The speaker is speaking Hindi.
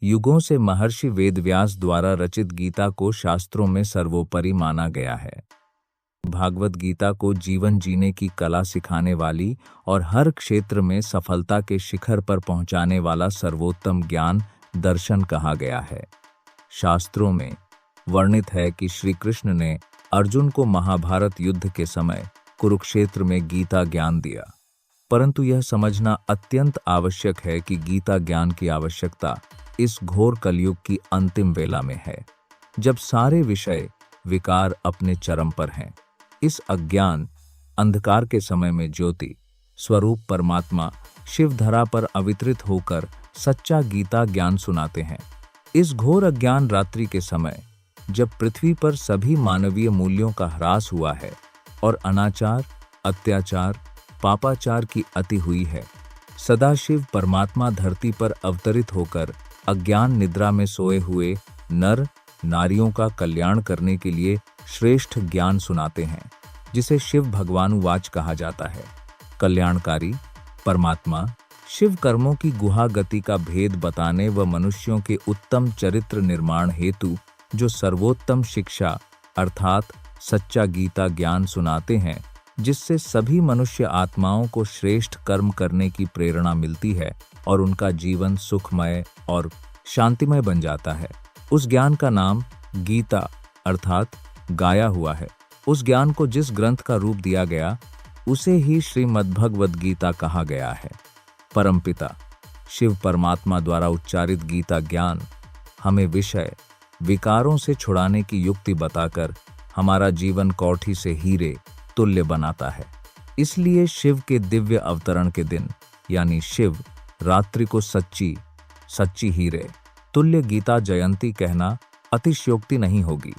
युगों से महर्षि वेदव्यास द्वारा रचित गीता को शास्त्रों में सर्वोपरि माना गया है। भागवत गीता को जीवन जीने की कला सिखाने वाली और हर क्षेत्र में सफलता के शिखर पर पहुंचाने वाला सर्वोत्तम ज्ञान दर्शन कहा गया है। शास्त्रों में वर्णित है कि श्री कृष्ण ने अर्जुन को महाभारत युद्ध के समय कुरुक्षेत्र में गीता ज्ञान दिया, परंतु यह समझना अत्यंत आवश्यक है कि गीता ज्ञान की आवश्यकता इस घोर कलयुग की अंतिम वेला में है, जब सारे विषय विकार अपने चरम पर हैं। इस अज्ञान अंधकार के समय में ज्योति स्वरूप परमात्मा शिव धरा पर अवितरित होकर सच्चा गीता ज्ञान सुनाते हैं। इस घोर अज्ञान रात्रि के समय, जब पृथ्वी पर सभी मानवीय मूल्यों का ह्रास हुआ है और अनाचार, अत्याचार, पापाचार की अति हुई है, सदाशिव परमात्मा धरती पर अवतरित होकर अज्ञान निद्रा में सोए हुए नर नारियों का कल्याण करने के लिए श्रेष्ठ ज्ञान सुनाते हैं, जिसे शिव भगवानुवाच कहा जाता है। कल्याणकारी परमात्मा शिव कर्मों की गुहा गति का भेद बताने व मनुष्यों के उत्तम चरित्र निर्माण हेतु जो सर्वोत्तम शिक्षा अर्थात सच्चा गीता ज्ञान सुनाते हैं, जिससे सभी मनुष्य आत्माओं को श्रेष्ठ कर्म करने की प्रेरणा मिलती है और उनका जीवन सुखमय और शांतिमय बन जाता है। उस ज्ञान का नाम गीता अर्थात गाया हुआ है। उस ज्ञान को जिस ग्रंथ का रूप दिया गया उसे ही श्रीमद्भगवद गीता कहा गया है। परमपिता शिव परमात्मा द्वारा उच्चारित गीता ज्ञान हमें विषय विकारों से छुड़ाने की युक्ति बताकर हमारा जीवन कौठी से हीरे तुल्य बनाता है। इसलिए शिव के दिव्य अवतरण के दिन यानी शिव रात्रि को सच्ची हीरे तुल्य गीता जयंती कहना अतिशयोक्ति नहीं होगी।